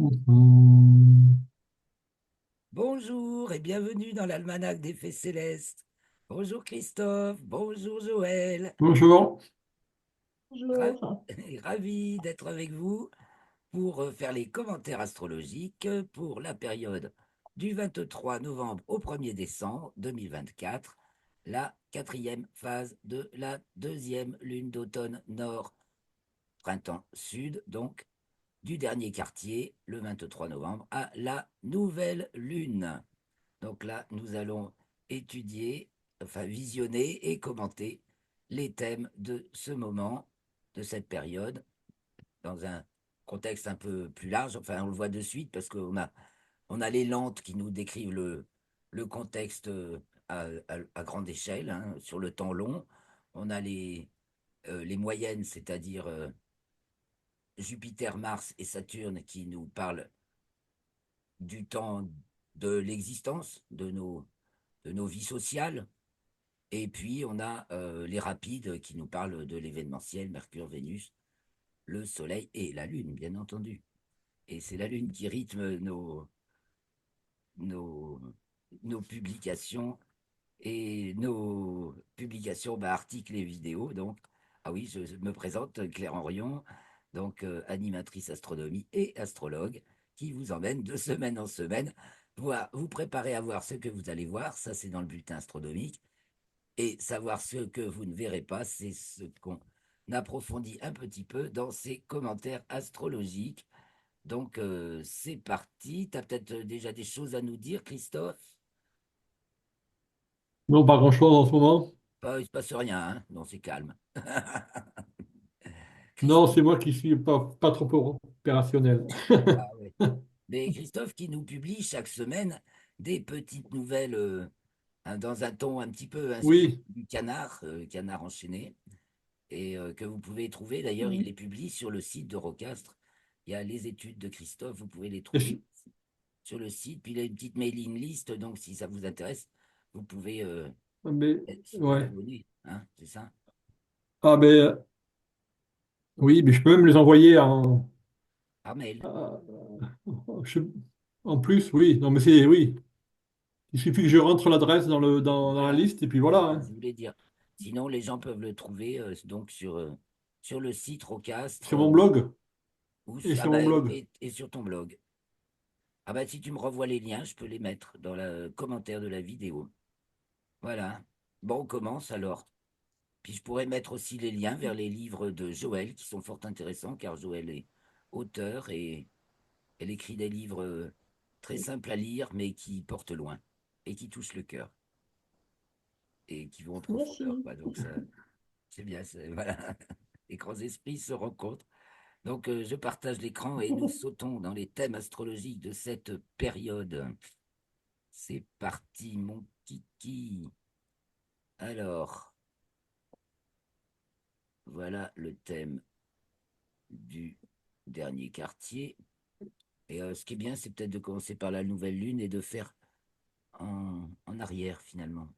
Mhm. Bonjour et bienvenue dans l'almanach des Fées Célestes. Bonjour Christophe, bonjour Joël. Bonjour. Ra- Bonjour. Ravi d'être avec vous pour faire les commentaires astrologiques pour la période du 23 novembre au 1er décembre 2024, la quatrième phase de la deuxième lune d'automne nord, printemps sud, donc du dernier quartier, le 23 novembre, à la nouvelle lune. Donc là, nous allons étudier, enfin visionner et commenter les thèmes de ce moment, de cette période, dans un contexte un peu plus large. Enfin, on le voit de suite parce qu'on a les lentes qui nous décrivent le contexte à grande échelle, hein, sur le temps long. On a les moyennes, c'est-à-dire Jupiter, Mars et Saturne qui nous parlent du temps de l'existence, de nos vies sociales. Et puis, on a les rapides qui nous parlent de l'événementiel, Mercure, Vénus, le Soleil et la Lune, bien entendu. Et c'est la Lune qui rythme nos, nos publications et nos publications, bah, articles et vidéos. Donc, ah oui, je me présente, Claire Henrion, donc animatrice astronomie et astrologue, qui vous emmène de semaine en semaine, vous préparer à voir ce que vous allez voir. Ça, c'est dans le bulletin astronomique. Et savoir ce que vous ne verrez pas, c'est ce qu'on approfondit un petit peu dans ces commentaires astrologiques. Donc, c'est parti. Tu as peut-être déjà des choses à nous dire, Christophe? Non, pas grand-chose en ce moment. Il ne se passe rien, hein? Non, c'est calme. Non, Christophe, c'est moi qui suis pas trop opérationnel. ah ouais. Mais Christophe qui nous publie chaque semaine des petites nouvelles hein, dans un ton un petit peu inspiré Oui. du canard, canard enchaîné, et que vous pouvez trouver. D'ailleurs, il les publie sur le site de Rocastre. Il y a les études de Christophe, vous pouvez les Et trouver sur le site. Puis il y a une petite mailing list, donc si ça vous intéresse, vous pouvez mais, vous ouais. abonner. Hein, c'est ça? Ah, ben, oui, mais je peux même les envoyer Par mail. je- en plus, oui. Non, mais oui. Il suffit que je rentre l'adresse dans la Voilà, liste et puis c'est voilà, ça, hein. je voulais dire. Sinon, les gens peuvent le trouver donc sur le site Rocastre Sur mon blog et ah sur bah, mon blog. et sur ton blog. Ah bah, si tu me renvoies les liens, je peux les mettre dans le commentaire de la vidéo. Voilà. Bon, on commence alors. Puis je pourrais mettre aussi les liens vers les livres de Joël qui sont fort intéressants car Joël est auteur et elle écrit des livres très simples à lire mais qui portent loin et qui touchent le cœur et qui vont en profondeur, Merci. quoi. Donc ça, c'est bien, voilà. Les grands esprits se rencontrent. Donc je partage l'écran et nous sautons dans les thèmes astrologiques de cette période. C'est parti, mon kiki. Alors, voilà le thème du dernier quartier. Et ce qui est bien, c'est peut-être de commencer par la nouvelle lune et de faire en arrière finalement.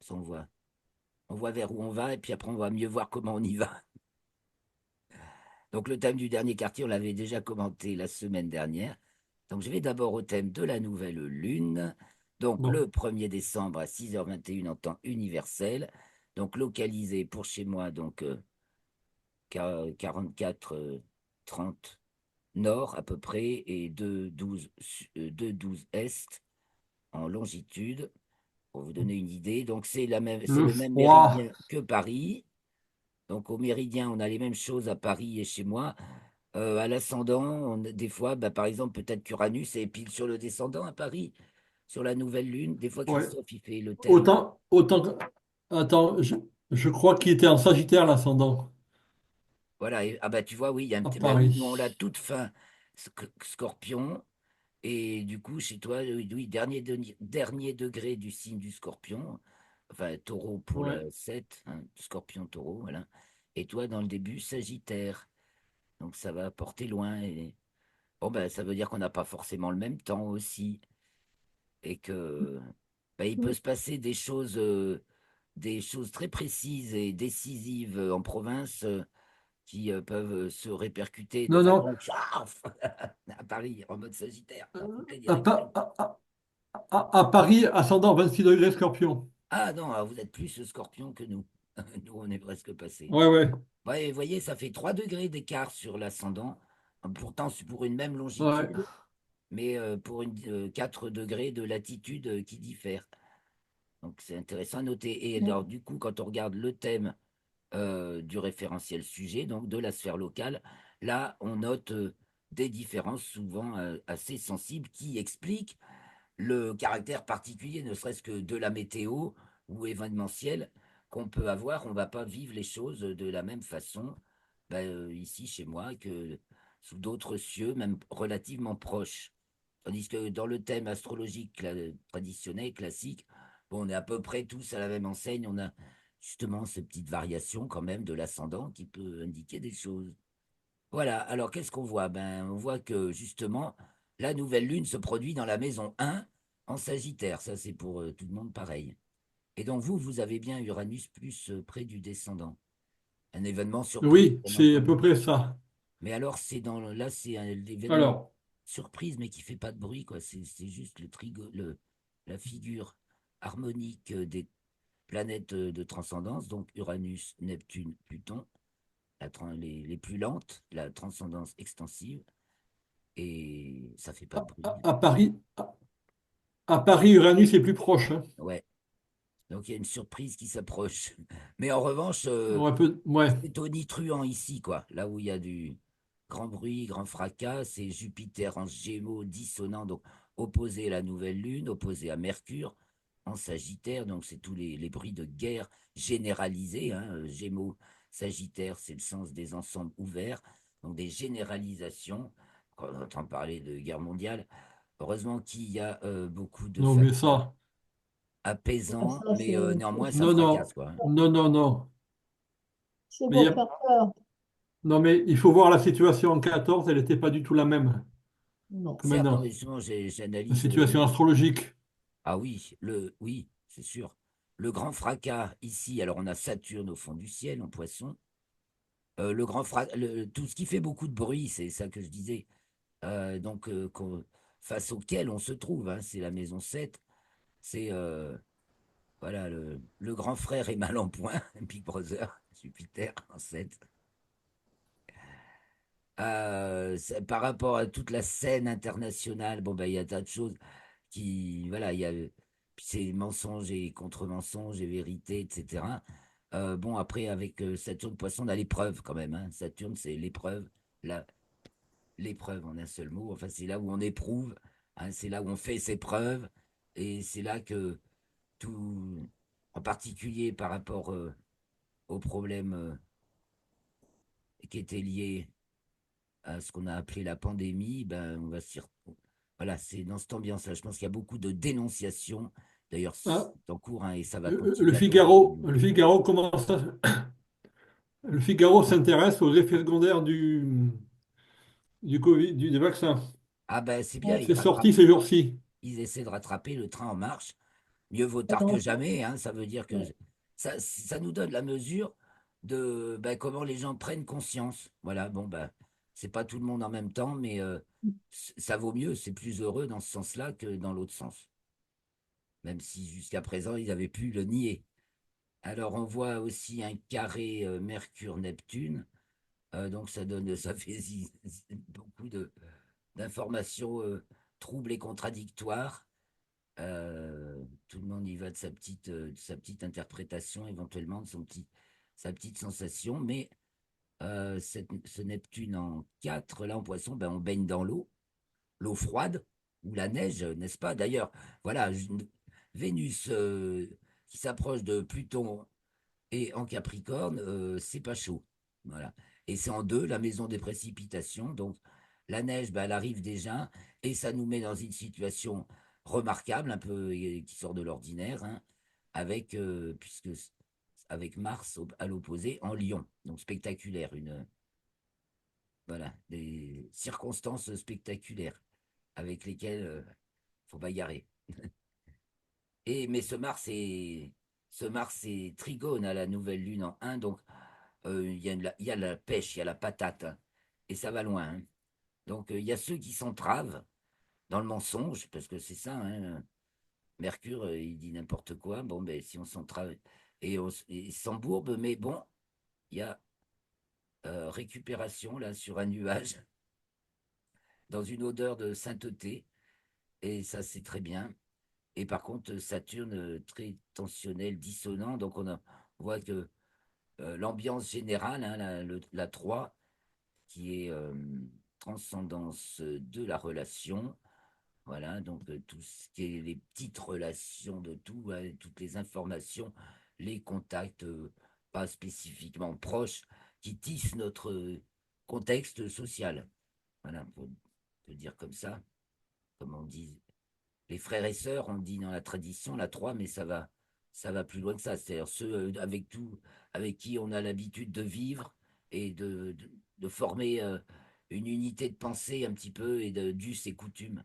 Ça, on voit vers où on va et puis après on va mieux voir comment on y va. Donc le thème du dernier quartier, on l'avait déjà commenté la semaine dernière. Donc je vais d'abord au thème de la nouvelle lune. Donc Bon. le 1er décembre à 6h21 en temps universel. Donc localisé pour chez moi, donc 44 30 nord à peu près et 2,12 est en longitude, pour vous donner une idée. Donc c'est Le le même méridien froid. que Paris. Donc au méridien, on a les mêmes choses à Paris et chez moi. À l'ascendant, des fois, bah, par exemple, peut-être qu'Uranus est pile sur le descendant à Paris, sur la nouvelle lune. Des fois, Ouais. Christophe, il fait le thème. Autant attends, je crois qu'il était en Sagittaire, l'ascendant, Voilà, ah bah tu vois, oui, il y a un à petit. Bah oui, nous on Paris. l'a toute fin Scorpion. Et du coup, chez toi, oui, oui, dernier degré du signe du Scorpion. Enfin, Taureau pour Ouais. le 7, hein, Scorpion, Taureau, voilà. Et toi, dans le début, Sagittaire. Donc ça va porter loin. Et bon, bah, ça veut dire qu'on n'a pas forcément le même temps aussi. Et que bah, il peut se passer des choses très précises et décisives en province qui peuvent se répercuter de Non, non. façon chaf à Paris, en mode Sagittaire, dans toutes les À, directions. à Paris, ascendant 26 degrés Scorpion. Ah non, alors vous êtes plus Scorpion que nous. Nous, on est presque passé. Ouais, ouais, Ouais, vous voyez, ça fait 3 degrés d'écart sur l'ascendant. Pourtant, c'est pour une même ouais. longitude, mais pour 4 degrés de latitude qui diffèrent. Donc c'est intéressant à noter. Et alors, du coup, quand on regarde le thème du référentiel sujet, donc de la sphère locale, là, on note des différences souvent assez sensibles qui expliquent le caractère particulier, ne serait-ce que de la météo ou événementielle qu'on peut avoir. On ne va pas vivre les choses de la même façon ici chez moi que sous d'autres cieux, même relativement proches. Tandis que dans le thème astrologique traditionnel, classique, bon, on est à peu près tous à la même enseigne. On a justement ces petites variations quand même de l'ascendant qui peut indiquer des choses. Voilà, alors qu'est-ce qu'on voit? Ben, on voit que justement, la nouvelle lune se produit dans la maison 1 en Sagittaire. Ça, c'est pour tout le monde pareil. Et donc, vous avez bien Uranus plus près du descendant. Un événement surprise, Oui, bien c'est à peu entendu. près ça. Mais alors, là, c'est un événement Alors, surprise, mais qui fait pas de bruit, quoi. C'est juste la figure harmonique des planètes de transcendance, donc Uranus, Neptune, Pluton, les plus lentes, la transcendance extensive, et ça fait pas de bruit. à Paris, à Paris, Uranus est plus proche, hein. Ouais, donc il y a une surprise qui s'approche. Mais en revanche, Ouais. c'est tonitruant ici, quoi. Là où il y a du grand bruit, grand fracas, c'est Jupiter en Gémeaux dissonant, donc opposé à la nouvelle lune, opposé à Mercure en Sagittaire, donc c'est tous les bruits de guerre généralisés, hein. Gémeaux, Sagittaire, c'est le sens des ensembles ouverts, donc des généralisations. Quand on entend parler de guerre mondiale, heureusement qu'il y a beaucoup de Non, mais facteurs ça, apaisants, Ça, mais néanmoins ça non, non, fracasse, quoi, hein. non, non, non. c'est Mais il y pour a- faire peur. non, mais il faut voir la situation en 14, elle n'était pas du tout la même Non. que Certes, non, maintenant. mais souvent La j'analyse. situation astrologique. Ah oui, oui, c'est sûr. Le grand fracas ici, alors on a Saturne au fond du ciel en poisson. Le grand fracas, tout ce qui fait beaucoup de bruit, c'est ça que je disais. Donc, face auquel on se trouve, hein, c'est la maison 7. C'est voilà, le grand frère est mal en point, Big Brother, Jupiter en 7. Par rapport à toute la scène internationale, bon, ben, il y a tas de choses qui, voilà, il y a puis c'est mensonges et contre-mensonges et vérité, etc. Bon, après, avec Saturne, Poisson, on a l'épreuve quand même, hein. Saturne, c'est l'épreuve, la, l'épreuve en un seul mot. Enfin, c'est là où on éprouve, hein, c'est là où on fait ses preuves, et c'est là que tout, en particulier par rapport aux problèmes qui étaient liés à ce qu'on a appelé la pandémie, ben, on va s'y voilà, c'est dans cette ambiance-là. Je pense qu'il y a beaucoup de dénonciations. D'ailleurs, c'est Ah, en cours, hein, et ça va le continuer à durer pendant Figaro, longtemps. le Figaro commence le Figaro s'intéresse aux effets secondaires du Covid, du vaccin. Ah ben, c'est bien, Ouais. C'est sorti ces jours-ci. ils essaient de rattraper le train en marche. Mieux vaut tard que Attends. jamais, hein. Ça veut dire que Ouais. ça nous donne la mesure de ben, comment les gens prennent conscience. Voilà, bon, ben, c'est pas tout le monde en même temps, mais ça vaut mieux, c'est plus heureux dans ce sens-là que dans l'autre sens. Même si jusqu'à présent, ils avaient pu le nier. Alors, on voit aussi un carré Mercure-Neptune. Donc, ça fait beaucoup d'informations troubles et contradictoires. Tout le monde y va de sa petite interprétation, éventuellement, sa petite sensation. Mais ce Neptune en 4 là, en poisson, ben, on baigne dans l'eau froide ou la neige, n'est-ce pas? D'ailleurs, voilà, Vénus qui s'approche de Pluton et en Capricorne, c'est pas chaud. Voilà. Et c'est en 2, la maison des précipitations. Donc, la neige, bah, elle arrive déjà et ça nous met dans une situation remarquable, un peu qui sort de l'ordinaire, hein, avec Mars à l'opposé en Lion. Donc, spectaculaire. Voilà, des circonstances spectaculaires avec lesquelles faut bagarrer. Mais ce Mars est trigone à la nouvelle lune en 1, donc il y a la pêche, il y a la patate, hein, et ça va loin, hein. Donc, il y a ceux qui s'entravent dans le mensonge, parce que c'est ça, hein. Mercure, il dit n'importe quoi. Bon, ben, si on s'entrave et il s'embourbe, mais bon, il y a récupération là sur un nuage, dans une odeur de sainteté, et ça, c'est très bien. Et par contre, Saturne, très tensionnel, dissonant, donc on voit que l'ambiance générale, hein, la 3, qui est transcendance de la relation. Voilà, donc tout ce qui est les petites relations de tout, hein, toutes les informations, les contacts pas spécifiquement proches, qui tissent notre contexte social. Voilà, pour te dire comme ça, comme on dit, les frères et sœurs, on dit dans la tradition, la 3, mais ça va plus loin que ça. C'est-à-dire ceux avec tout, avec qui on a l'habitude de vivre et de former une unité de pensée un petit peu et d'us et coutumes.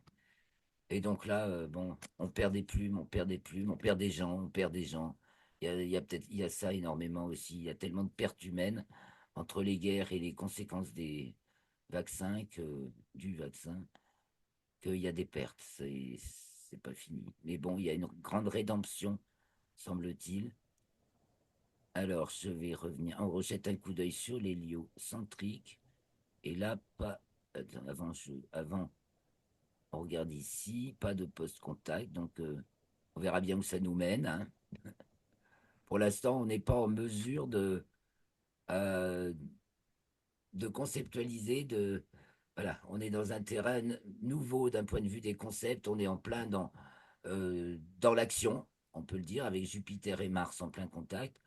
Et donc là, bon, on perd des plumes, on perd des plumes, on perd des gens, on perd des gens. Il y a peut-être, il y a ça énormément aussi. Il y a tellement de pertes humaines entre les guerres et les conséquences des vaccins du vaccin, qu'il y a des pertes. C'est pas fini. Mais bon, il y a une grande rédemption, semble-t-il. Alors, je vais revenir. On rejette un coup d'œil sur l'héliocentrique. Et là, pas. Attends, avant, on regarde ici, pas de post-contact, donc on verra bien où ça nous mène, hein. Pour l'instant, on n'est pas en mesure euh, de conceptualiser, voilà, on est dans un terrain nouveau d'un point de vue des concepts, on est en plein dans l'action, on peut le dire, avec Jupiter et Mars en plein contact,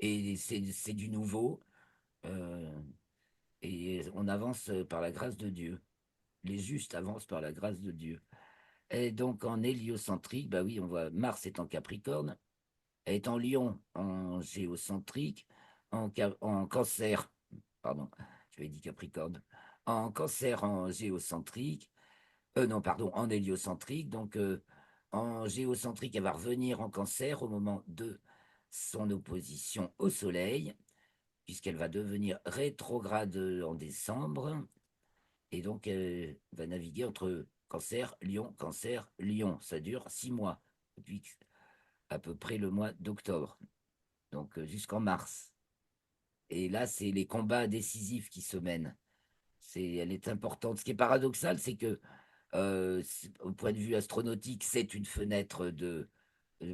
et c'est du nouveau, euh, et on avance par la grâce de Dieu. Les justes avancent par la grâce de Dieu. Et donc en héliocentrique, bah oui, on voit Mars est en Capricorne, elle est en Lion en géocentrique, en Cancer, pardon, je vais dit Capricorne, en Cancer en géocentrique, non, pardon, en héliocentrique. Donc en géocentrique, elle va revenir en Cancer au moment de son opposition au Soleil, puisqu'elle va devenir rétrograde en décembre. Et donc, elle va naviguer entre Cancer, Lion, Cancer, Lion. Ça dure 6 mois, depuis à peu près le mois d'octobre, donc jusqu'en mars. Et là, c'est les combats décisifs qui se mènent. Elle est importante. Ce qui est paradoxal, c'est que, au point de vue astronautique, c'est une fenêtre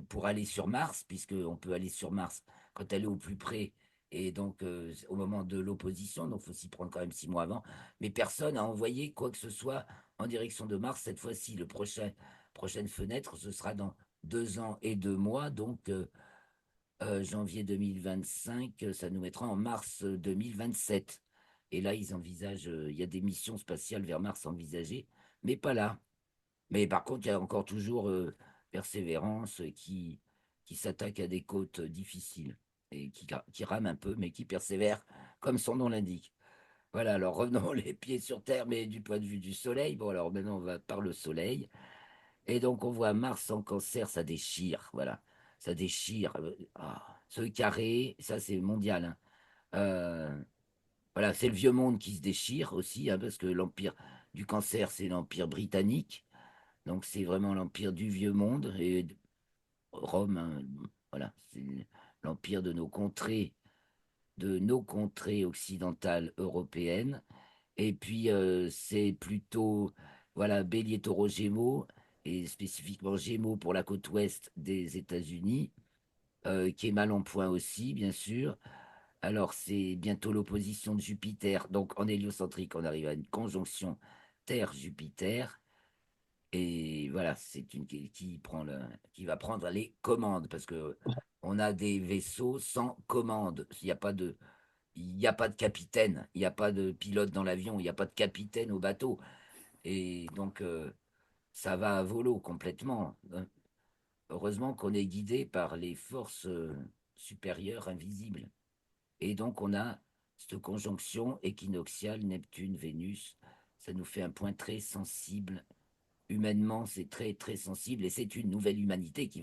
pour aller sur Mars, puisqu'on peut aller sur Mars quand elle est au plus près, et donc au moment de l'opposition, donc il faut s'y prendre quand même 6 mois avant. Mais personne n'a envoyé quoi que ce soit en direction de Mars cette fois-ci. Prochaine fenêtre, ce sera dans 2 ans et 2 mois, donc janvier 2025, ça nous mettra en mars 2027. Et là, ils envisagent, il y a des missions spatiales vers Mars envisagées, mais pas là. Mais par contre, il y a encore toujours Persévérance qui s'attaque à des côtes difficiles et qui rame un peu, mais qui persévère, comme son nom l'indique. Voilà, alors revenons les pieds sur Terre, mais du point de vue du Soleil. Bon, alors maintenant, on va par le Soleil. Et donc, on voit Mars en Cancer, ça déchire, voilà. Ça déchire. Ce carré, ça, c'est mondial, hein. Voilà, c'est le vieux monde qui se déchire aussi, hein, parce que l'empire du Cancer, c'est l'empire britannique. Donc c'est vraiment l'empire du vieux monde et Rome, hein, voilà, c'est l'empire de nos contrées occidentales européennes. Et puis c'est plutôt, voilà, Bélier, Taureau, Gémeaux, et spécifiquement Gémeaux pour la côte ouest des États-Unis, qui est mal en point aussi, bien sûr. Alors c'est bientôt l'opposition de Jupiter. Donc en héliocentrique, on arrive à une conjonction Terre-Jupiter. Et voilà, c'est une qui va prendre les commandes parce que on a des vaisseaux sans commande. Il n'y a pas de capitaine, il n'y a pas de pilote dans l'avion, il n'y a pas de capitaine au bateau. Et donc, ça va à volo complètement. Heureusement qu'on est guidé par les forces supérieures invisibles. Et donc, on a cette conjonction équinoxiale Neptune-Vénus. Ça nous fait un point très sensible humainement, c'est très très sensible et c'est une nouvelle humanité qui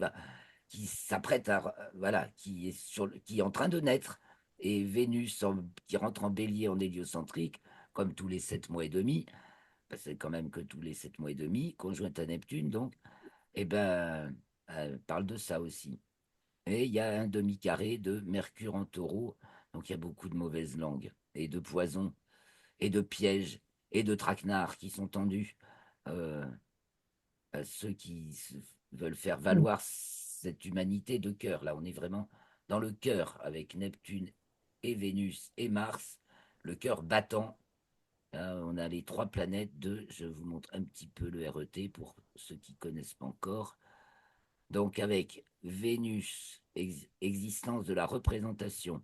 s'apprête à voilà, qui est en train de naître. et Vénus qui rentre en bélier en héliocentrique, comme tous les 7 mois et demi, parce que c'est quand même que tous les 7 mois et demi, conjointe à Neptune, donc, eh ben, elle parle de ça aussi. Et il y a un demi-carré de Mercure en taureau, donc il y a beaucoup de mauvaises langues, et de poisons, et de pièges, et de traquenards qui sont tendus euh, à ceux qui veulent faire valoir cette humanité de cœur. Là, on est vraiment dans le cœur avec Neptune et Vénus et Mars, le cœur battant. Là, on a les trois planètes de, je vous montre un petit peu le RET pour ceux qui ne connaissent pas encore. Donc avec Vénus, existence de la représentation,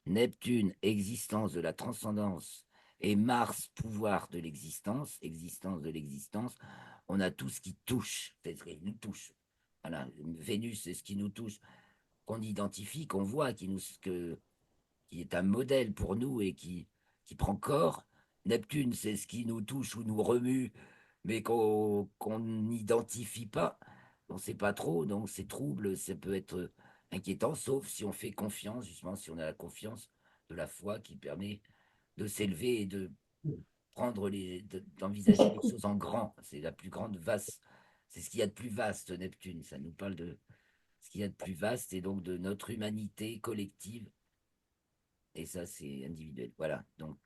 Neptune, existence de la transcendance, et Mars, pouvoir de l'existence, existence de l'existence, on a tout ce qui touche, c'est ce qui nous touche. Voilà, Vénus, c'est ce qui nous touche, qu'on identifie, qu'on voit, qui est un modèle pour nous et qui prend corps. Neptune, c'est ce qui nous touche ou nous remue, mais qu'on n'identifie pas. On ne sait pas trop, donc c'est trouble, ça peut être inquiétant, sauf si on fait confiance, justement, si on a la confiance de la foi qui permet de s'élever et de prendre d'envisager les choses en grand. C'est la plus grande vaste, c'est ce qu'il y a de plus vaste, Neptune. Ça nous parle de ce qu'il y a de plus vaste et donc de notre humanité collective et ça, c'est individuel. Voilà. Donc,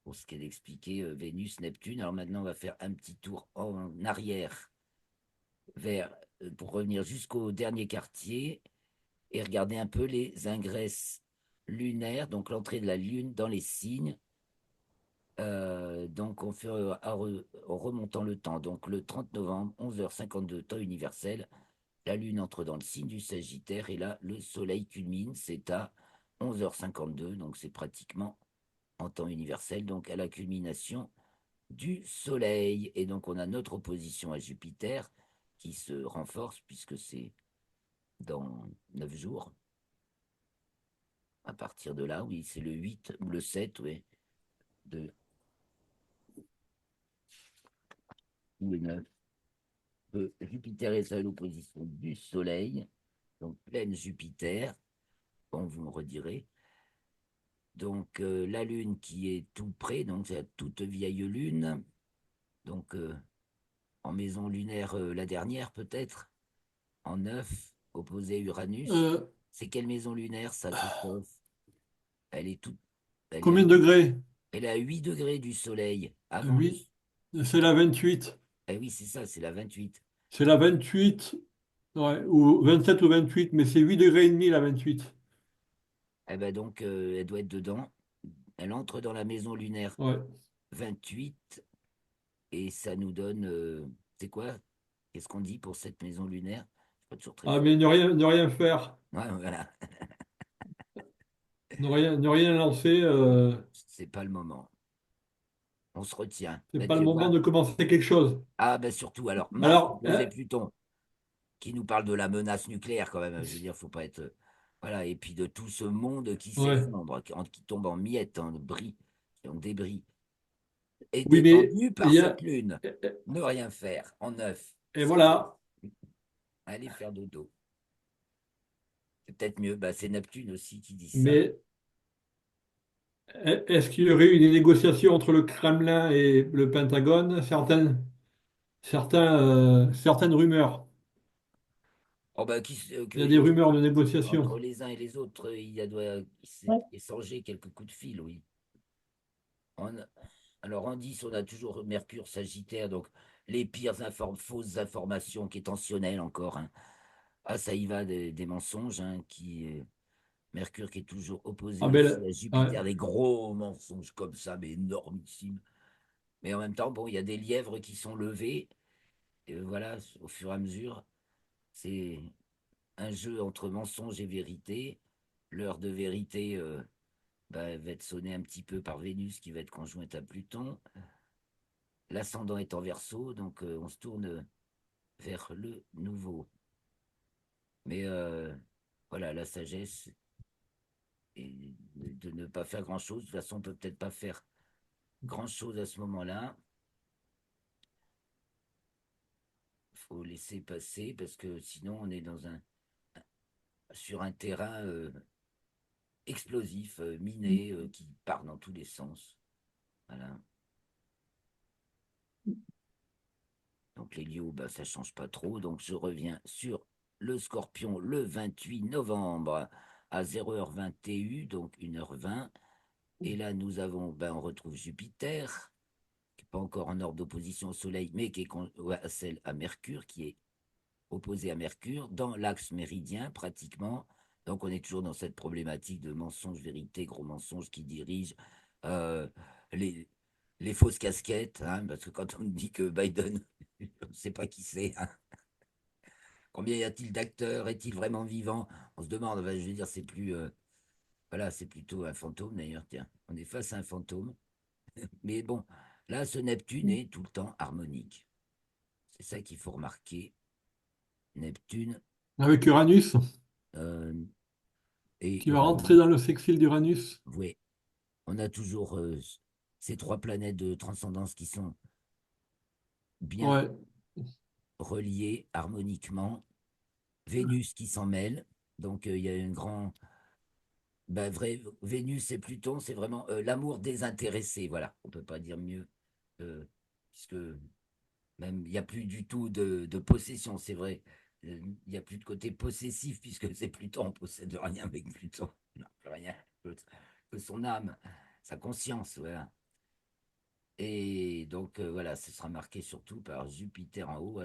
pour ce qui est d'expliquer Vénus, Neptune. Alors maintenant, on va faire un petit tour en arrière vers, pour revenir jusqu'au dernier quartier et regarder un peu les ingresses lunaires, donc l'entrée de la Lune dans les signes. Donc, on fait en remontant le temps. Donc, le 30 novembre, 11h52, temps universel, la Lune entre dans le signe du Sagittaire et là, le Soleil culmine. C'est à 11h52, donc c'est pratiquement en temps universel, donc à la culmination du Soleil. Et donc on a notre opposition à Jupiter qui se renforce puisque c'est dans 9 jours. À partir de là, oui, c'est le 8 ou le 7, oui, de, ou le 9. Jupiter est à l'opposition du Soleil, donc pleine Jupiter, comme vous me redirez. Donc la Lune qui est tout près, donc c'est la toute vieille Lune, donc en maison lunaire la dernière peut-être, en 9, opposé à Uranus. Euh, C'est quelle maison lunaire, ça, Christophe? Elle est toute. Elle est à, Combien de degrés? elle est à 8 degrés du Soleil. Avant le. 8. C'est la 28. Eh oui, c'est ça, c'est la 28. C'est la 28. Ouais, ou 27 ou 28, mais c'est 8 degrés et demi la 28. Eh ben donc, elle doit être dedans. Elle entre dans la maison lunaire Ouais. 28 et ça nous donne. C'est quoi? Qu'est-ce qu'on dit pour cette maison lunaire? Je suis pas toujours très Ah, fort. mais ne rien faire, Ouais, voilà, ne rien lancer, c'est pas le moment. On se retient. c'est Ben, pas le tu moment vois. de commencer quelque chose. Ah, ben surtout, alors, Mars Alors, opposé Pluton, qui nous parle de la menace nucléaire quand même. Je veux dire, faut pas être. Voilà, et puis de tout ce monde qui ouais. s'effondre, qui tombe en miettes, en bris, en débris, et Oui, mais détendu il par y a, cette lune. Ne rien faire, en neuf. et voilà. Aller faire dodo. C'est peut-être mieux. Bah, c'est Neptune aussi qui dit ça. Mais est-ce qu'il y aurait eu des négociations entre le Kremlin et le Pentagone? Certaines rumeurs. Oh, bah, Il y a des rumeurs de négociations. entre les uns et les autres, il s'est échangé quelques coups de fil, oui. On- alors, en 10, on a toujours Mercure, Sagittaire, donc les pires fausses informations qui est tensionnelles encore, hein. Ah, ça y va des mensonges, hein, Mercure qui est toujours opposé Ah ben, aussi à ouais. Jupiter, des gros mensonges comme ça, mais énormissimes. Mais en même temps, bon, il y a des lièvres qui sont levés, et voilà, au fur et à mesure, c'est un jeu entre mensonge et vérité. L'heure de vérité bah, va être sonnée un petit peu par Vénus qui va être conjointe à Pluton. L'ascendant est en Verseau, donc on se tourne vers le nouveau. Mais voilà, la sagesse est de ne pas faire grand-chose. De toute façon, on peut peut-être pas faire grand-chose à ce moment-là. Il faut laisser passer parce que sinon, on est sur un terrain explosif, miné, qui part dans tous les sens. Voilà. Donc les lios, bah, ça change pas trop. Donc je reviens sur le Scorpion le 28 novembre à 0h21, donc 1h20. Et là, nous avons, ben, on retrouve Jupiter, qui n'est pas encore en ordre d'opposition au Soleil, mais qui est ouais, celle à Mercure, qui est opposé à Mercure, dans l'axe méridien pratiquement. Donc on est toujours dans cette problématique de mensonge, vérité, gros mensonge qui dirige euh, les, les fausses casquettes, hein, parce que quand on dit que Biden, on ne sait pas qui c'est, hein. Combien y a-t-il d'acteurs? Est-il vraiment vivant? On se demande, enfin, je veux dire, c'est plus... voilà, c'est plutôt un fantôme d'ailleurs, tiens. On est face à un fantôme. Mais bon, là, ce Neptune est tout le temps harmonique. C'est ça qu'il faut remarquer. Neptune avec Uranus, euh, et qui va rentrer Uranus. dans le sextile d'Uranus. Oui, on a toujours ces trois planètes de transcendance qui sont bien Ouais. reliées harmoniquement. Vénus qui s'en mêle. Donc il y a un grand. Ben, vrai, Vénus et Pluton, c'est vraiment l'amour désintéressé. Voilà, on ne peut pas dire mieux. Puisque même il n'y a plus du tout de possession, c'est vrai. Il n'y a plus de côté possessif puisque c'est Pluton, on ne possède rien avec Pluton. Non, plus rien que son âme, sa conscience. Voilà. Et donc, voilà, ce sera marqué surtout par Jupiter en haut. Ah,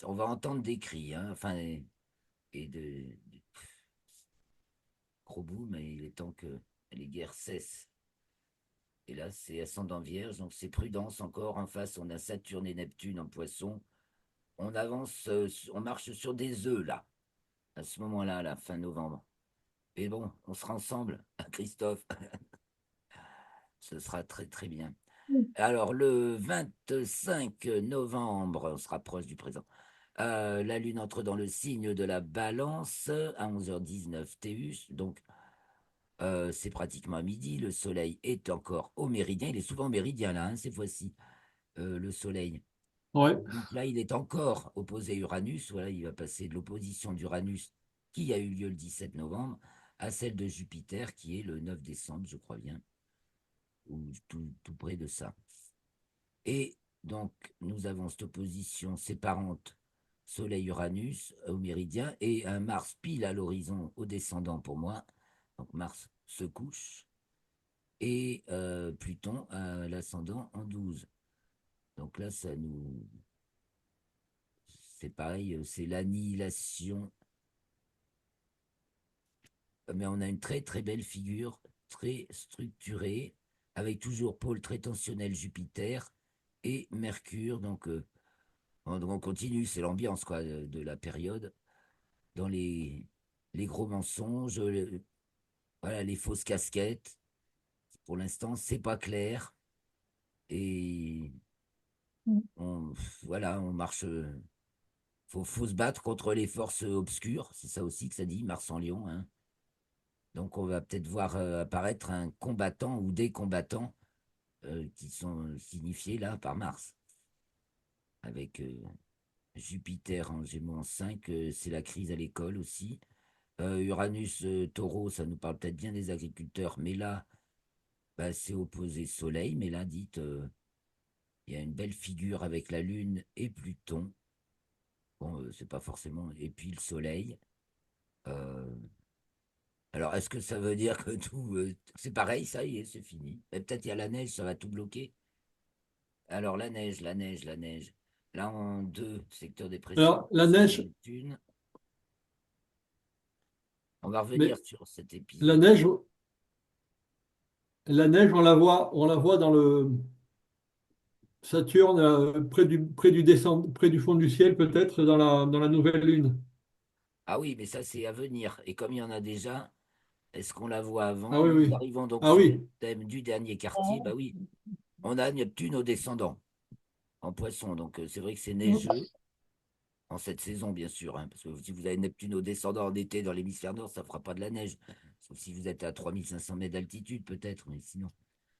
on va entendre des cris, hein, enfin, et gros bout, mais il est temps que les guerres cessent. Et là, c'est ascendant vierge, donc c'est prudence encore. En face, on a Saturne et Neptune en poisson. On avance, on marche sur des œufs, là, à ce moment-là, la fin novembre. Et bon, on sera ensemble, Christophe. Ce sera très, très bien. Alors, le 25 novembre, on se rapproche du présent. La Lune entre dans le signe de la Balance à 11h19 TU. Donc, c'est pratiquement à midi. Le Soleil est encore au méridien. Il est souvent au méridien, là, hein, ces fois-ci, le Soleil. Ouais. Donc là, il est encore opposé à Uranus. Voilà, il va passer de l'opposition d'Uranus, qui a eu lieu le 17 novembre, à celle de Jupiter, qui est le 9 décembre, je crois bien, ou tout près de ça. Et donc, nous avons cette opposition séparante Soleil-Uranus au méridien et un Mars pile à l'horizon au descendant pour moi. Donc, Mars se couche et Pluton à l'ascendant en 12. Donc là, ça nous. C'est pareil, c'est l'annihilation. Mais on a une très très belle figure, très structurée, avec toujours pôle très tensionnel Jupiter et Mercure. Donc, on continue, c'est l'ambiance quoi de la période. Dans les gros mensonges, voilà, les fausses casquettes. Pour l'instant, c'est pas clair. Et on, voilà, on marche. Faut se battre contre les forces obscures. C'est ça aussi que ça dit, Mars en Lion, hein. Donc on va peut-être voir apparaître un combattant ou des combattants qui sont signifiés là par Mars. Avec Jupiter en Gémeaux en 5, c'est la crise à l'école aussi. Uranus, Taureau, ça nous parle peut-être bien des agriculteurs, mais là, bah, c'est opposé Soleil, mais là, dites, il y a une belle figure avec la Lune et Pluton. Bon, c'est pas forcément. Et puis le Soleil. Euh, alors, est-ce que ça veut dire que tout. C'est pareil, ça y est, c'est fini. Et peut-être il y a la neige, ça va tout bloquer. Alors, la neige, la neige, la neige. Là, en deux, secteur des Alors, précipitations, Neptune. On va revenir mais sur cet la épisode. neige, la neige, on la voit dans le Saturne, près du fond du ciel, peut-être, dans la nouvelle lune. Ah oui, mais ça, c'est à venir. Et comme il y en a déjà, est-ce qu'on la voit Ah avant? oui, Nous oui. arrivons donc Ah sur le oui. thème du dernier quartier. Bah oui, on a Neptune au descendant, en poisson. Donc, c'est vrai que c'est neigeux, en cette saison, bien sûr, hein, parce que si vous avez Neptune au descendant en été dans l'hémisphère nord, ça ne fera pas de la neige. Sauf si vous êtes à 3500 mètres d'altitude, peut-être, mais sinon,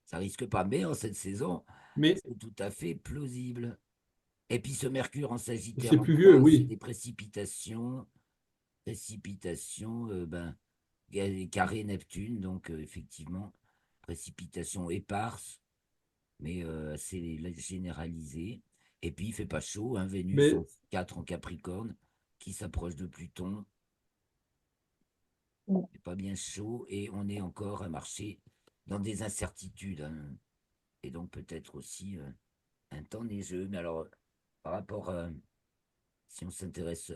ça risque pas. Mais en cette saison, Mais c'est tout à fait plausible. Et puis ce Mercure en Sagittaire c'est en pluvieux, 3, c'est oui. des précipitations. Précipitations, ben, carré Neptune, donc effectivement, précipitations éparses, mais assez généralisées. Et puis il fait pas chaud, hein, Vénus Mais en 4 en Capricorne, qui s'approche de Pluton, c'est pas bien chaud, et on est encore à marcher dans des incertitudes, hein. Et donc peut-être aussi un temps neigeux. Mais alors, par rapport si on s'intéresse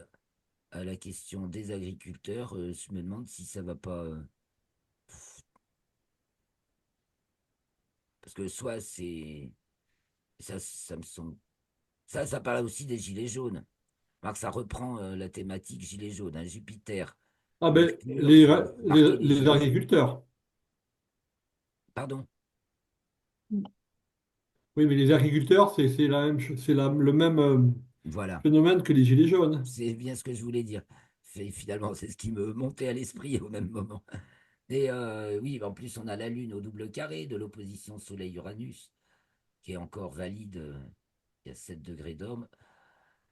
à la question des agriculteurs, je me demande si ça va pas. Parce que soit c'est. Ça me semble. Ça parle aussi des gilets jaunes. Alors que ça reprend la thématique gilets jaunes, hein. Jupiter, ah ben, Mercure, c'est marquer les les gilets jaunes. agriculteurs. Pardon, Oui, mais les agriculteurs, c'est la même, c'est le même voilà. phénomène que les gilets jaunes. C'est bien ce que je voulais dire. Finalement, c'est ce qui me montait à l'esprit au même moment. Et oui, en plus, on a la Lune au double carré de l'opposition Soleil-Uranus, qui est encore valide. Il y a 7 degrés d'homme.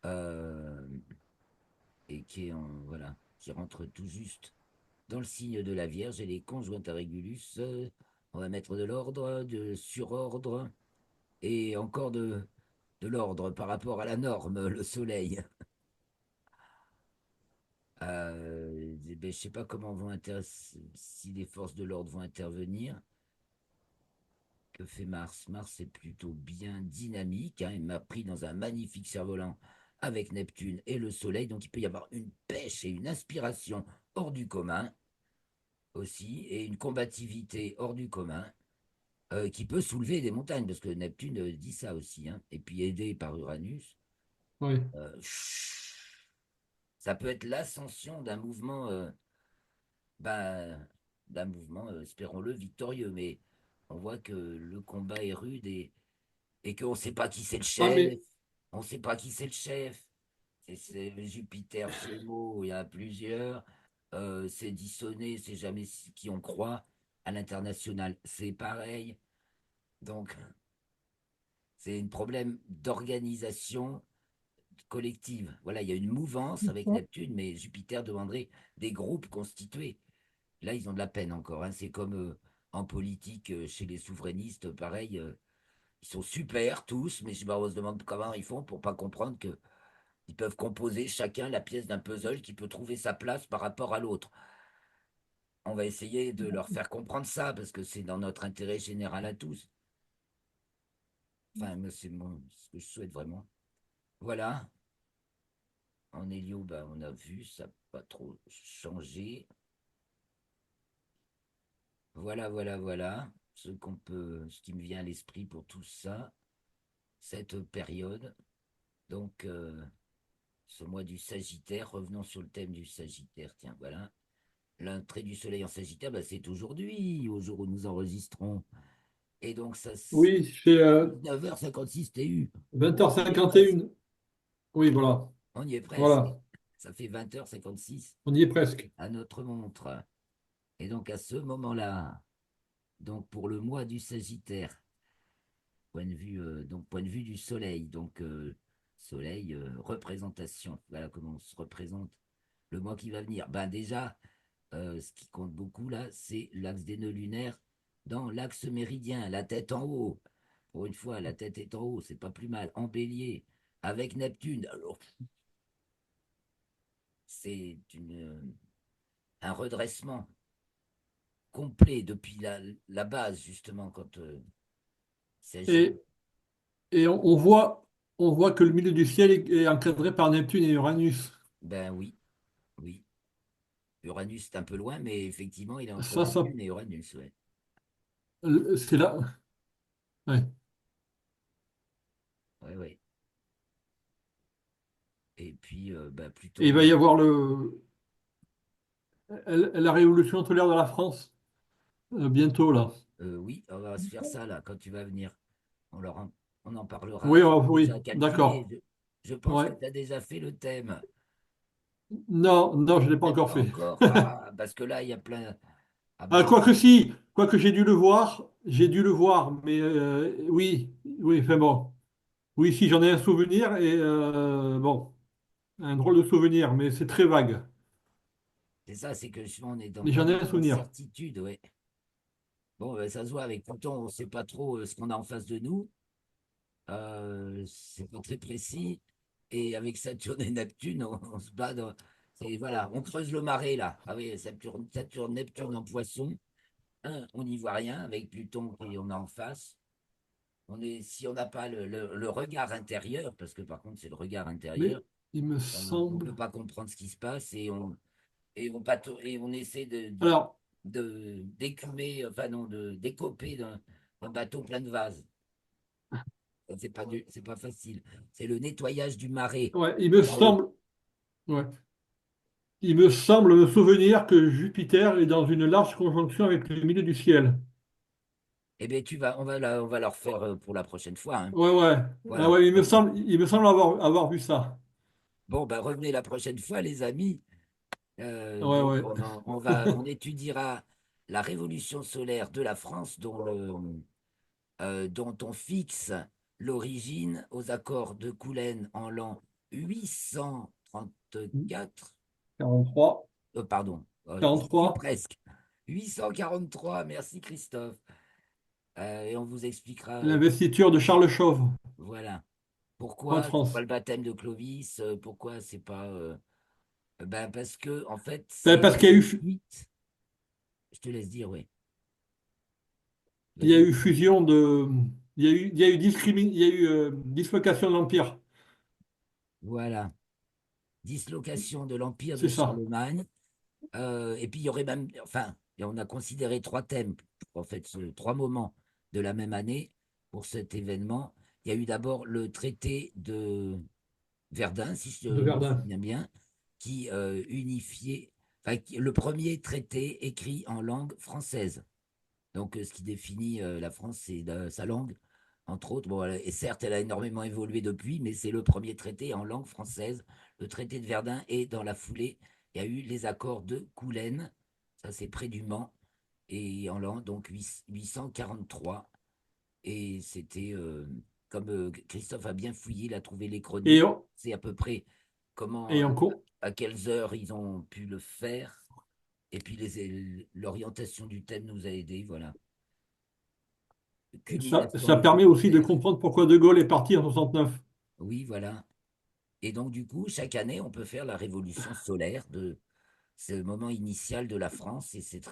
euh, et qui est voilà, qui rentre tout juste dans le signe de la Vierge. Et les conjointes à Régulus, on va mettre de l'ordre, de surordre, et encore de l'ordre par rapport à la norme, le Soleil. Ben, je ne sais pas comment si les forces de l'ordre vont intervenir. Que fait Mars? Mars est plutôt bien dynamique, hein. Il m'a pris dans un magnifique cerf-volant avec Neptune et le Soleil. Donc il peut y avoir une pêche et une inspiration hors du commun aussi, et une combativité hors du commun qui peut soulever des montagnes, parce que Neptune dit ça aussi, hein. Et puis aidé par Uranus, Oui. euh, ça peut être l'ascension ben, d'un mouvement, espérons-le, victorieux. Mais on voit que le combat est rude et qu'on ne sait pas qui c'est le Ah, chef. mais, On ne sait pas qui c'est le chef. C'est Jupiter, Gémeaux, il y en a plusieurs. C'est dissonné, c'est jamais qui on croit. À l'international, c'est pareil. Donc, c'est un problème d'organisation collective. Voilà, il y a une mouvance avec Neptune, mais Jupiter demanderait des groupes constitués. Là, ils ont de la peine encore, hein. C'est comme en politique, chez les souverainistes, pareil. Ils sont super tous, mais on se demande comment ils font pour pas comprendre que ils peuvent composer chacun la pièce d'un puzzle qui peut trouver sa place par rapport à l'autre. On va essayer de leur faire comprendre ça parce que c'est dans notre intérêt général à tous. Enfin, c'est ce que je souhaite vraiment. Voilà. En hélio, bah, on a vu, ça n'a pas trop changé. Voilà, voilà, voilà. Ce qui me vient à l'esprit pour tout ça, cette période. Donc, ce mois du Sagittaire, revenons sur le thème du Sagittaire. Tiens, voilà. L'entrée du soleil en Sagittaire, bah, c'est aujourd'hui, au jour où nous enregistrons. Et donc, ça, oui, c'est 19h56 TU. On y est presque. 20h51. Oui, voilà. On y est presque. Voilà. Ça fait 20h56 On y est presque. à notre montre. Et donc, à ce moment-là, donc pour le mois du Sagittaire, point de vue du soleil, donc soleil, représentation. Voilà comment on se représente le mois qui va venir. Ben déjà, ce qui compte beaucoup là, c'est l'axe des nœuds lunaires dans l'axe méridien, la tête en haut. Pour une fois, la tête est en haut, c'est pas plus mal. En bélier, avec Neptune. Alors, c'est un redressement complet depuis la base, justement, quand il s'agit. Et, on voit que le milieu du ciel est encadré par Neptune et Uranus. Ben oui, oui. Uranus est un peu loin, mais effectivement, il est entre Ça, Neptune et Uranus, ouais. c'est là. Ouais. Ouais, ouais. Et puis, ben, Et il Pluton, va y avoir la révolution solaire de la France bientôt, là. oui, on va se faire ça là, quand tu vas venir. On, leur en, on en parlera. Oui, J'ai oui, déjà calculé. d'accord. Je pense que Ouais. tu as déjà fait le thème. Non, non, je ne l'ai pas Peut-être encore pas fait. encore. Ah, parce que là, il y a plein. Ah Ah, ben, quoique si, quoique j'ai dû le voir, mais oui, oui, enfin bon. Oui, si, j'en ai un souvenir, et bon, un drôle de souvenir, mais c'est très vague. C'est ça, c'est que justement, on est Mais quand j'en ai même un dans souvenir. l'incertitude, ouais. Bon, ben, ça se voit avec Pluton, on ne sait pas trop ce qu'on a en face de nous. C'est pas très précis. Et avec Saturne et Neptune, on se bat voilà, on creuse le marais là. Ah oui, Saturne, Neptune en poisson. On n'y voit rien avec Pluton qui on a en face. Si on n'a pas le regard intérieur, parce que par contre c'est le regard Mais intérieur, il me on ne semble. peut pas comprendre ce qui se passe et on essaie Alors, d'écumer, enfin non, de décoper d'un bateau plein de vases. C'est pas facile. C'est le nettoyage du marais. ouais, il me Dans le... semble. Ouais. Il me semble me souvenir que Jupiter est dans une large conjonction avec le milieu du ciel. Eh bien, on va leur faire pour la prochaine fois, hein. Ouais, ouais. Ah Voilà. ouais, il me semble avoir vu ça. Bon, ben, revenez la prochaine fois, les amis. Ouais, Donc, ouais. on étudiera la révolution solaire de la France, dont on fixe l'origine aux accords de Coulennes en l'an 834. 43. Pardon, j'y suis 43. presque. 843, merci Christophe. Et on vous expliquera, L'investiture de Charles Chauve, voilà, roi de pourquoi France. le baptême de Clovis, pourquoi c'est pas. Ben parce que, en fait, Ben, c'est parce qu'il y a une eu, suite. Je te laisse dire, oui. il y a Vas-y. eu fusion de. Il y a eu dislocation de l'Empire. Voilà. Dislocation de l'Empire de C'est ça. Charlemagne. Et puis, il y aurait même. Enfin, et on a considéré trois thèmes, en fait, trois moments de la même année pour cet événement. Il y a eu d'abord le traité de Verdun, si je De me Verdun. souviens bien, qui unifiait. Enfin, le premier traité écrit en langue française. Donc, ce qui définit la France, c'est sa langue, entre autres. Bon, et certes, elle a énormément évolué depuis, mais c'est le premier traité en langue française, le traité de Verdun. Et dans la foulée, il y a eu les accords de Coulennes, ça c'est près du Mans, et en l'an donc 843. Et c'était, comme Christophe a bien fouillé, il a trouvé les Et, chroniques, on- c'est à peu près comment, et, on à quelles heures ils ont pu le faire. Et puis l'orientation du thème nous a aidés, voilà. Culmination ça du permet aussi de commentaire. comprendre pourquoi De Gaulle est parti en 69. Oui, voilà. Et donc, du coup, chaque année, on peut faire la révolution solaire de ce moment initial de la France. Et c'est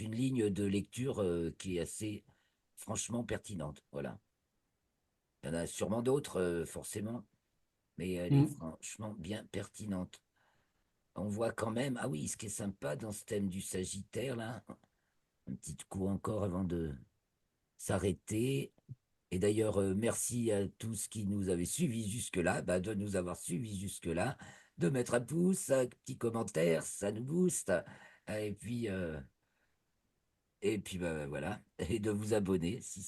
une ligne de lecture qui est assez, franchement, pertinente. Voilà. Il y en a sûrement d'autres, forcément, mais elle est Hmm. franchement bien pertinente. On voit quand même, ah oui, ce qui est sympa dans ce thème du Sagittaire, là, un petit coup encore avant de s'arrêter. Et d'ailleurs, merci à tous qui nous avaient suivis jusque-là, bah, de nous avoir suivis jusque-là, de mettre un pouce, un petit commentaire, ça nous booste. Et puis, bah, voilà, et de vous abonner si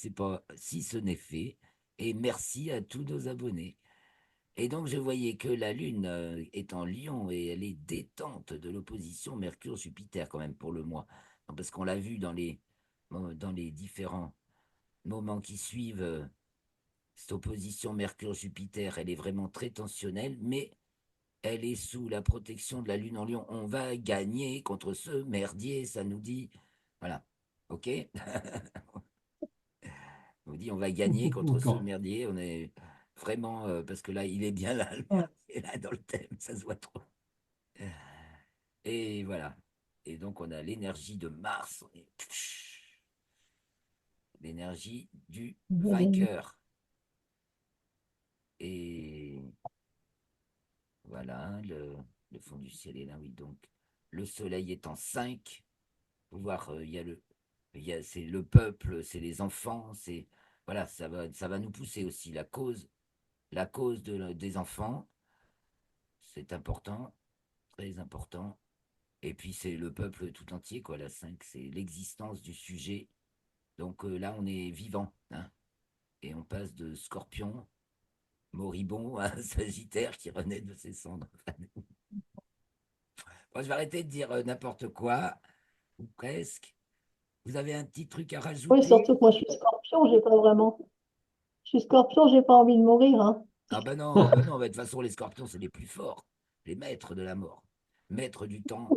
ce n'est fait. Et merci à tous nos abonnés. Et donc, je voyais que la Lune est en Lion et elle est détente de l'opposition Mercure-Jupiter quand même pour le mois. Non, parce qu'on l'a vu dans les différents moments qui suivent. Cette opposition Mercure-Jupiter, elle est vraiment très tensionnelle, mais elle est sous la protection de la Lune en Lion. On va gagner contre ce merdier, ça nous dit. Voilà. OK? On dit on va gagner contre ce D'accord. merdier. On est vraiment. Parce que là, il est bien là, le merdier, là, dans le thème, ça se voit trop. Et voilà. Et donc, on a l'énergie de Mars, l'énergie du vainqueur. Et voilà, le fond du ciel est là, oui. Donc, le soleil est en 5. Pouvoir, c'est le peuple, c'est les enfants, voilà, ça va nous pousser aussi. La cause des enfants, c'est important, très important. Et puis, c'est le peuple tout entier, quoi. La 5 c'est l'existence du sujet. Donc là, on est vivant, hein. Et on passe de scorpion, moribond, à sagittaire qui renaît de ses cendres. Bon, je vais arrêter de dire n'importe quoi, ou presque. Vous avez un petit truc à Oui, rajouter? surtout que moi, je suis scorpion, j'ai pas vraiment. Je suis scorpion, j'ai pas envie de mourir, hein. Ah bah non, bah de toute façon, les scorpions, c'est les plus forts. les maîtres de la mort, maîtres du temps,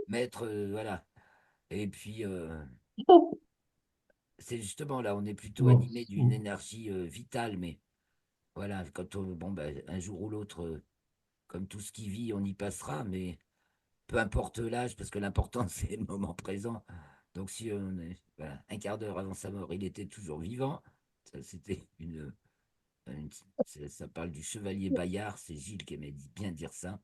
maîtres, voilà. Et puis, c'est justement là, on est plutôt Bon. animé d'une énergie vitale, mais voilà, quand on, bon, ben, un jour ou l'autre, comme tout ce qui vit, on y passera, mais peu importe l'âge, parce que l'important, c'est le moment présent. Donc, si on est, voilà, un quart d'heure avant sa mort, il était toujours vivant, ça, c'était ça parle du chevalier Bayard, c'est Gilles qui aimait bien dire ça.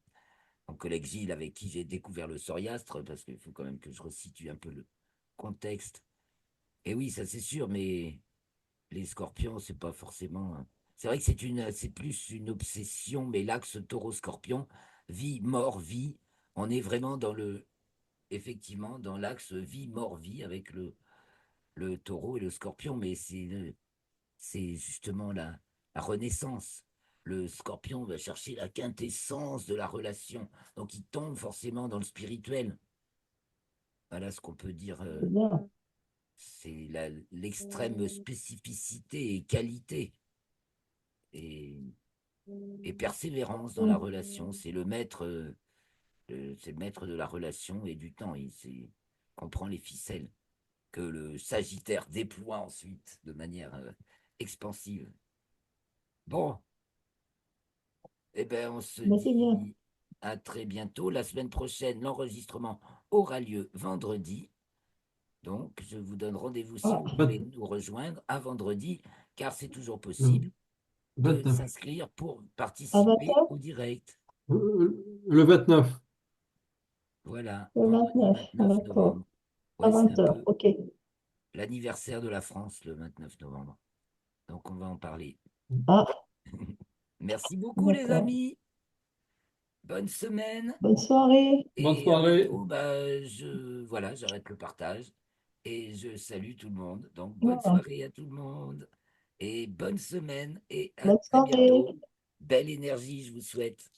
Mon collègue Gilles, avec qui j'ai découvert le Soriastre, parce qu'il faut quand même que je resitue un peu le contexte. Et oui, ça c'est sûr, mais les scorpions, c'est pas forcément. C'est vrai que c'est plus une obsession, mais l'axe taureau-scorpion, vie, mort, vie, on est vraiment effectivement, dans l'axe vie, mort, vie avec le taureau et le scorpion, mais c'est justement la renaissance. Le scorpion va chercher la quintessence de la relation, donc il tombe forcément dans le spirituel. Voilà ce qu'on peut dire. C'est bien. C'est l'extrême spécificité et qualité et, et persévérance dans la Mm. relation. C'est le maître de la relation et du temps. Il comprend les ficelles que le Sagittaire déploie ensuite de manière expansive. Bon, eh ben, on se Mais c'est bien. dit à très bientôt. La semaine prochaine, l'enregistrement aura lieu vendredi. Donc, je vous donne rendez-vous si Ah, vous voulez nous rejoindre à vendredi, car c'est toujours Le possible de 29. s'inscrire pour à participer 20h? au direct. Le 29. Voilà, Le vendredi 29, 29 d'accord. novembre. À Ouais, c'est un 20h, peu ok. l'anniversaire de la France le 29 novembre. Donc, on va en parler. Ah, Merci beaucoup, les d'accord. amis. Bonne semaine. Bonne soirée. Bonne Et soirée. bientôt, bah, voilà, j'arrête le partage et je salue tout le monde. Donc, bonne Voilà. soirée à tout le monde et bonne semaine et à Bonne très soirée. bientôt. Belle énergie, je vous souhaite.